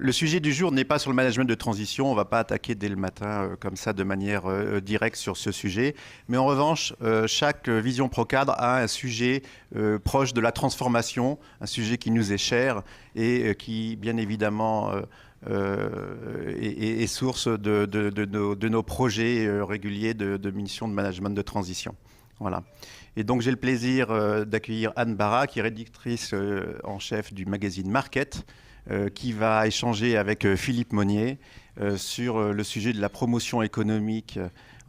Le sujet du jour n'est pas sur le management de transition. On ne va pas attaquer dès le matin comme ça de manière directe sur ce sujet. Mais en revanche, chaque vision Procadre a un sujet proche de la transformation, un sujet qui nous est cher et qui, bien évidemment, est source de nos projets réguliers de mission de management de transition. Voilà. Et donc j'ai le plaisir d'accueillir Anne Barra, qui est rédactrice en chef du magazine Market, qui va échanger avec Philippe Monnier sur le sujet de la promotion économique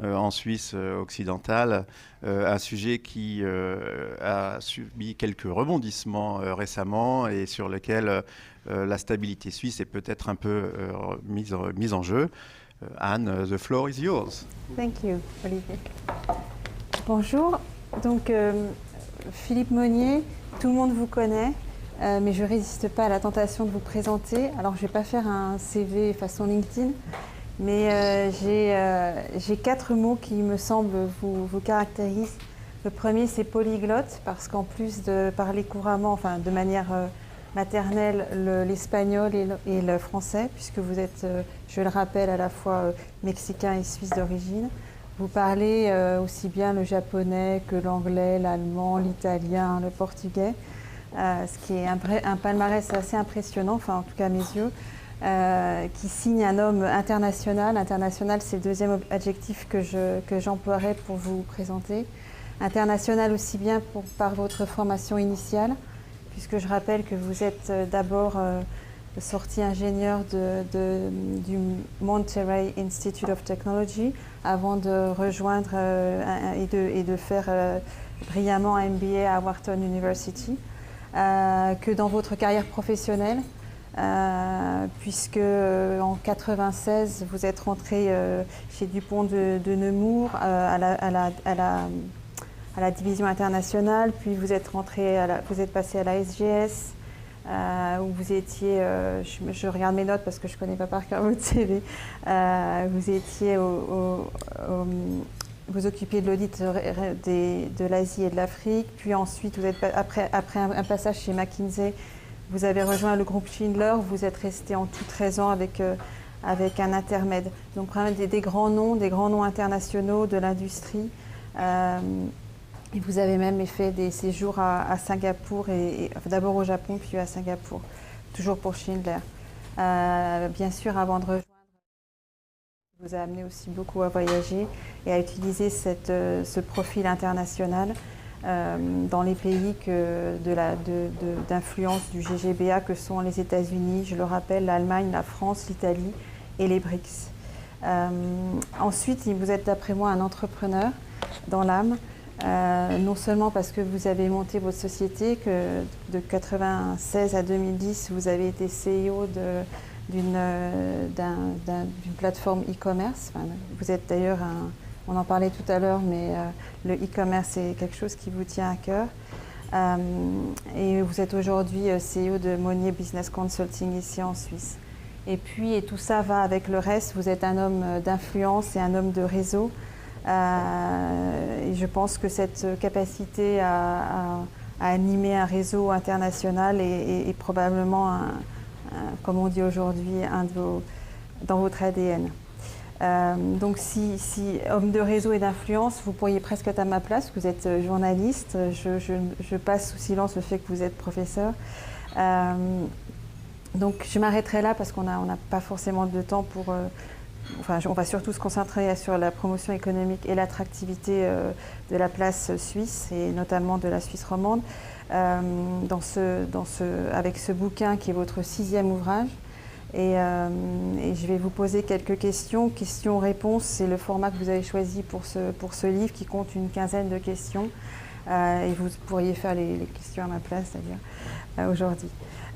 en Suisse occidentale, un sujet qui a subi quelques rebondissements récemment et sur lequel la stabilité suisse est peut-être un peu mise en jeu. Anne, the floor is yours. Thank you, Olivier. Bonjour, donc Philippe Monnier, tout le monde vous connaît, mais je ne résiste pas à la tentation de vous présenter. Alors je ne vais pas faire un CV façon LinkedIn, mais j'ai 4 mots qui me semblent vous caractérisent. Le premier, c'est polyglotte, parce qu'en plus de parler couramment, enfin de manière maternelle, l'espagnol et le français, puisque vous êtes, je le rappelle, à la fois mexicain et suisse d'origine. Vous parlez aussi bien le japonais que l'anglais, l'allemand, l'italien, le portugais, ce qui est un palmarès assez impressionnant, enfin en tout cas à mes yeux, qui signe un homme international. International, c'est le deuxième adjectif que j'emploierais pour vous présenter. International aussi bien par votre formation initiale, puisque je rappelle que vous êtes d'abord sorti ingénieur du Monterrey Institute of Technology avant de rejoindre et de faire brillamment un MBA à Wharton University, que dans votre carrière professionnelle, puisque en 1996 vous êtes rentré chez Dupont de Nemours à la division internationale, puis vous êtes passé à la SGS, où vous étiez, je regarde mes notes parce que je ne connais pas par cœur votre CV, vous étiez vous occupiez de l'audit de l'Asie et de l'Afrique, puis ensuite, après un passage chez McKinsey, vous avez rejoint le groupe Schindler, vous êtes resté en tout 13 ans avec un intermède. Donc vraiment des grands noms internationaux de l'industrie. Et vous avez même fait des séjours à Singapour, d'abord au Japon, puis à Singapour, toujours pour Schindler. Bien sûr, avant de rejoindre, vous a amené aussi beaucoup à voyager et à utiliser ce profil international dans les pays d'influence du GGBA que sont les États-Unis, je le rappelle, l'Allemagne, la France, l'Italie et les BRICS. Ensuite, vous êtes d'après moi un entrepreneur dans l'âme. Non seulement parce que vous avez monté votre société, que de 1996 à 2010, vous avez été CEO d'une plateforme e-commerce. Enfin, vous êtes d'ailleurs, on en parlait tout à l'heure, mais le e-commerce est quelque chose qui vous tient à cœur. Et vous êtes aujourd'hui CEO de Monnier Business Consulting ici en Suisse. Et puis, tout ça va avec le reste, vous êtes un homme d'influence et un homme de réseau. Et je pense que cette capacité à animer un réseau international est probablement, comme on dit aujourd'hui, dans votre ADN. Donc si homme de réseau et d'influence, vous pourriez presque être à ma place, vous êtes journaliste, je passe sous silence le fait que vous êtes professeur. Donc je m'arrêterai là parce qu'on n'a pas forcément de temps pour... Enfin, on va surtout se concentrer sur la promotion économique et l'attractivité de la place suisse, et notamment de la Suisse romande, avec ce bouquin qui est votre 6e ouvrage. Et je vais vous poser quelques questions-réponses. C'est le format que vous avez choisi pour ce livre qui compte une quinzaine de questions. Et vous pourriez faire les questions à ma place d'ailleurs aujourd'hui.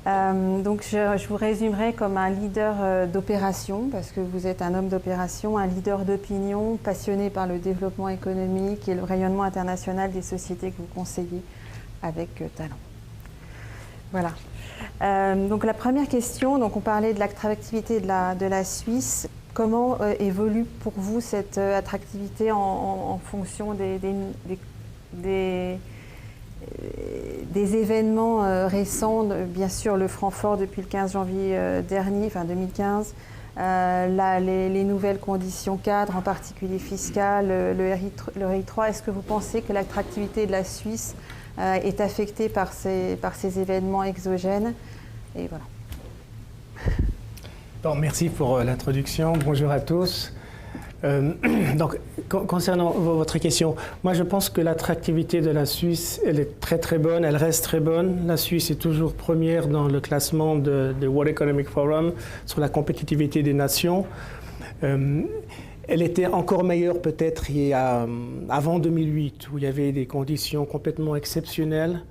Donc je vous résumerai comme un leader d'opération, parce que vous êtes un homme d'opération, un leader d'opinion, passionné par le développement économique et le rayonnement international des sociétés que vous conseillez avec talent. Voilà. Donc la première question, donc on parlait de l'attractivité de la Suisse. Comment évolue pour vous cette attractivité en fonction des des événements récents, bien sûr le Francfort depuis le 15 janvier dernier, enfin 2015, les nouvelles conditions cadres, en particulier fiscales, le RI3. Est-ce que vous pensez que l'attractivité de la Suisse est affectée par ces événements exogènes? Et voilà. Bon, merci pour l'introduction. Bonjour à tous. Donc, concernant votre question, moi je pense que l'attractivité de la Suisse, elle est très très bonne, elle reste très bonne. La Suisse est toujours première dans le classement de World Economic Forum sur la compétitivité des nations. Elle était encore meilleure peut-être avant 2008, où il y avait des conditions complètement exceptionnelles.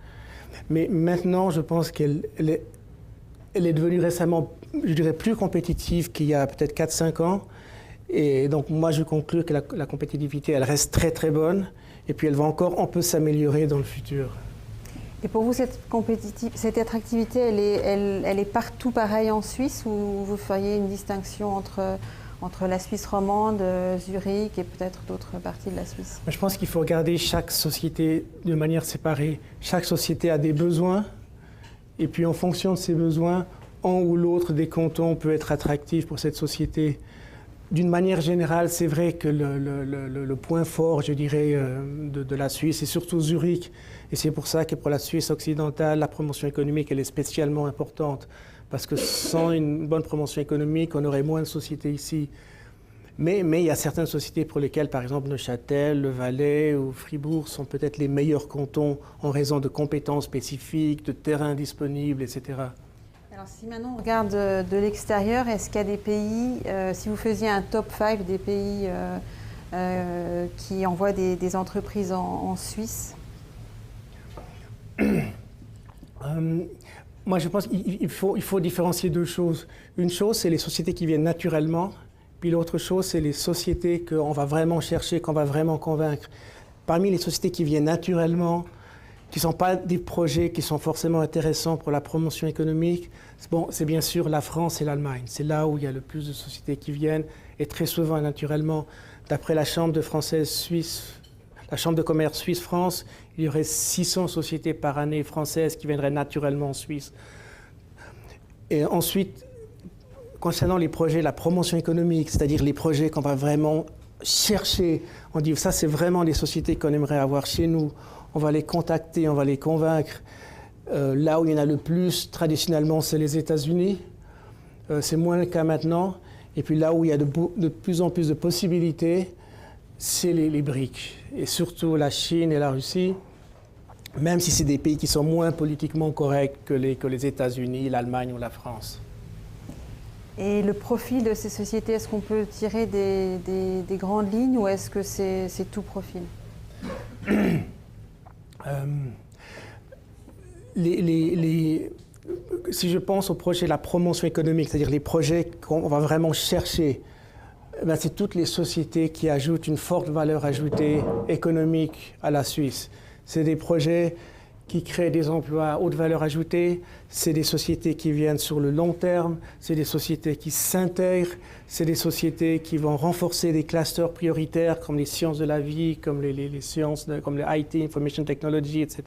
Mais maintenant, je pense qu'elle est devenue récemment, je dirais, plus compétitive qu'il y a peut-être 4-5 ans. Et donc, moi, je conclus que la compétitivité, elle reste très, très bonne. Et puis, elle va encore un peu s'améliorer dans le futur. Et pour vous, cette attractivité, elle est partout pareille en Suisse, ou vous feriez une distinction entre la Suisse romande, Zurich et peut-être d'autres parties de la Suisse? Je pense qu'il faut regarder chaque société de manière séparée. Chaque société a des besoins. Et puis, en fonction de ces besoins, un ou l'autre des cantons peut être attractif pour cette société. D'une manière générale, c'est vrai que le point fort, je dirais, de la Suisse, c'est surtout Zurich. Et c'est pour ça que pour la Suisse occidentale, la promotion économique, elle est spécialement importante. Parce que sans une bonne promotion économique, on aurait moins de sociétés ici. Mais il y a certaines sociétés pour lesquelles, par exemple, Neuchâtel, le Valais ou Fribourg sont peut-être les meilleurs cantons en raison de compétences spécifiques, de terrains disponibles, etc. Alors si maintenant on regarde de l'extérieur, est-ce qu'il y a des pays, si vous faisiez un top 5 des pays qui envoient des entreprises en Suisse? Moi je pense qu'il faut différencier deux choses. Une chose, c'est les sociétés qui viennent naturellement, puis l'autre chose, c'est les sociétés qu'on va vraiment chercher, qu'on va vraiment convaincre. Parmi les sociétés qui viennent naturellement, qui ne sont pas des projets qui sont forcément intéressants pour la promotion économique, bon, c'est bien sûr la France et l'Allemagne. C'est là où il y a le plus de sociétés qui viennent, et très souvent, naturellement, d'après la Chambre de commerce Suisse-France, il y aurait 600 sociétés par année françaises qui viendraient naturellement en Suisse. Et ensuite, concernant les projets, la promotion économique, c'est-à-dire les projets qu'on va vraiment chercher, on dit ça c'est vraiment les sociétés qu'on aimerait avoir chez nous. On va les contacter, on va les convaincre. Là où il y en a le plus, traditionnellement, c'est les États-Unis. C'est moins le cas maintenant. Et puis là où il y a de plus en plus de possibilités, c'est les BRIC. Et surtout la Chine et la Russie, même si c'est des pays qui sont moins politiquement corrects que les États-Unis, l'Allemagne ou la France. Et le profil de ces sociétés, est-ce qu'on peut tirer des grandes lignes ou est-ce que c'est tout profil? Si je pense au projet de la promotion économique, c'est-à-dire les projets qu'on va vraiment chercher, c'est toutes les sociétés qui ajoutent une forte valeur ajoutée économique à la Suisse. C'est des projets qui créent des emplois à haute valeur ajoutée, c'est des sociétés qui viennent sur le long terme, c'est des sociétés qui s'intègrent, c'est des sociétés qui vont renforcer des clusters prioritaires comme les sciences de la vie, comme les sciences, comme le IT, Information Technology, etc.